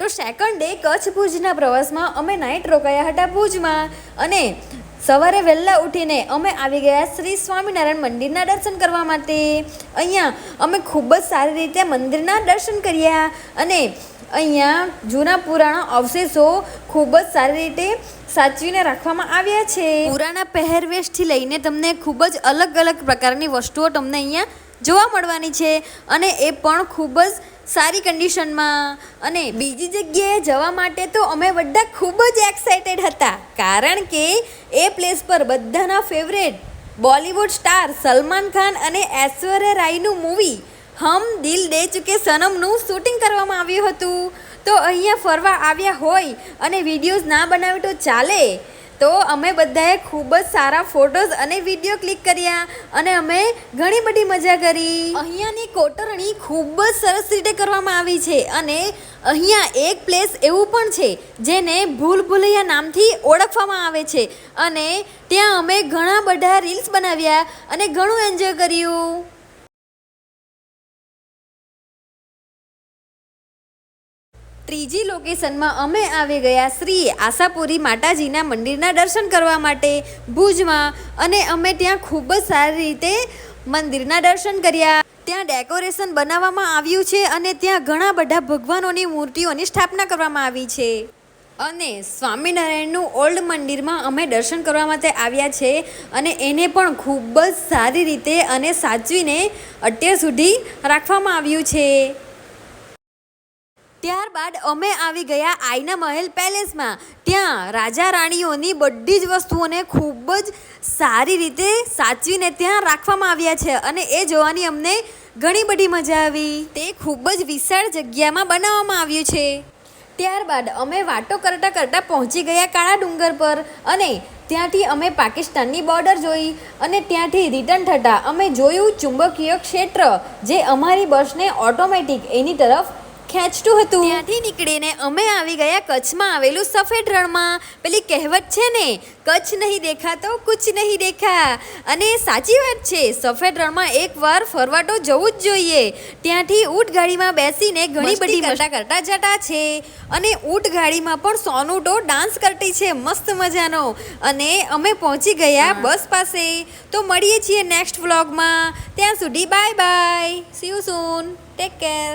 તો second day Kutch ભુજના પ્રવાસમાં અમે નાઇટ રોકાયા હતા ભુજમાં અને સવારે વહેલા ઉઠીને અમે આવી ગયા શ્રી સ્વામિનારાયણ મંદિરના દર્શન કરવા માટે। અહીંયા અમે ખૂબ જ સારી રીતે મંદિરના દર્શન કર્યા અને અહીંયા જૂના પુરાણો અવશેષો ખૂબ જ સારી રીતે સાચવીને રાખવામાં આવ્યા છે। પુરાના પહેરવેશથી લઈને તમને ખૂબ જ અલગ અલગ પ્રકારની વસ્તુઓ તમને અહીંયા જોવા મળવાની છે અને એ પણ ખૂબ જ સારી કન્ડિશનમાં। અને બીજી જગ્યાએ જવા માટે તો અમે બધા ખૂબ જ એક્સાઇટેડ હતા, કારણ કે એ પ્લેસ પર બધાના favourite Bollywood star Salman Khan અને ઐશ્વર્યા રાયનું મૂવી હમ દિલ દે ચુકે સનમનું શૂટિંગ કરવામાં આવ્યું હતું। તો અહીંયા ફરવા આવ્યા હોય અને વિડીયોઝ ના બનાવે તો ચાલે, તો અમે બધાએ ખૂબ જ સારા ફોટોઝ અને વિડીયો ક્લિક કર્યા અને અમે ઘણી બધી મજા કરી। અહીંયાની કોતરણી ખૂબ જ સરસ રીતે કરવામાં આવી છે અને અહીંયા એક પ્લેસ એવું પણ છે જેને ભૂલ ભૂલૈયા નામથી ઓળખવામાં આવે છે અને ત્યાં અમે ઘણા બધા રીલ્સ બનાવ્યા અને ઘણું એન્જોય કર્યું। ત્રીજી લોકેશનમાં અમે આવી ગયા શ્રી આશાપુરી માતાજીના મંદિરના દર્શન કરવા માટે ભુજમાં અને અમે ત્યાં ખૂબ જ સારી રીતે મંદિરના દર્શન કર્યા। ત્યાં ડેકોરેશન બનાવવામાં આવ્યું છે અને ત્યાં ઘણા બધા ભગવાનોની મૂર્તિઓની સ્થાપના કરવામાં આવી છે અને સ્વામિનારાયણનું ઓલ્ડ મંદિરમાં અમે દર્શન કરવા માટે આવ્યા છે અને એને પણ ખૂબ જ સારી રીતે અને સાચવીને અત્યાર સુધી રાખવામાં આવ્યું છે। ત્યારબાદ અમે આવી ગયા આઈના મહેલ પેલેસમાં। ત્યાં રાજા રાણીઓની બધી જ વસ્તુઓને ખૂબ જ સારી રીતે સાચવીને ત્યાં રાખવામાં આવ્યા છે અને એ જોવાની અમને ઘણી બધી મજા આવી। તે ખૂબ જ વિશાળ જગ્યામાં બનાવવામાં આવ્યું છે। ત્યારબાદ અમે વાતો કરતાં કરતાં પહોંચી ગયા કાળા ડુંગર પર અને ત્યાંથી અમે પાકિસ્તાનની બોર્ડર જોઈ અને ત્યાંથી રિટર્ન થતાં અમે જોયું ચુંબકીય ક્ષેત્ર જે અમારી બસને ઓટોમેટિક એની તરફ ખેંચતું હતું। ત્યાંથી નીકળીને અમે આવી ગયા કચ્છમાં આવેલું સફેદ રણમાં। પેલી કહેવત છે ને, કચ્છ નહીં દેખા તો કુછ નહીં દેખા, અને સાચી વાત છે, સફેદ રણમાં એકવાર ફરવા તો જવું જ જોઈએ। ત્યાંથી ઊંટ ગાડીમાં બેસીને ઘણી બધી મજા કરતા જતા છે અને ઊંટ ગાડીમાં પણ સોનું તો ડાન્સ કરતી છે મસ્ત મજાનો અને અમે પહોંચી ગયા બસ પાસે। તો મળીએ છીએ નેક્સ્ટ વ્લોગમાં, ત્યાં સુધી bye bye, C you soon, take care.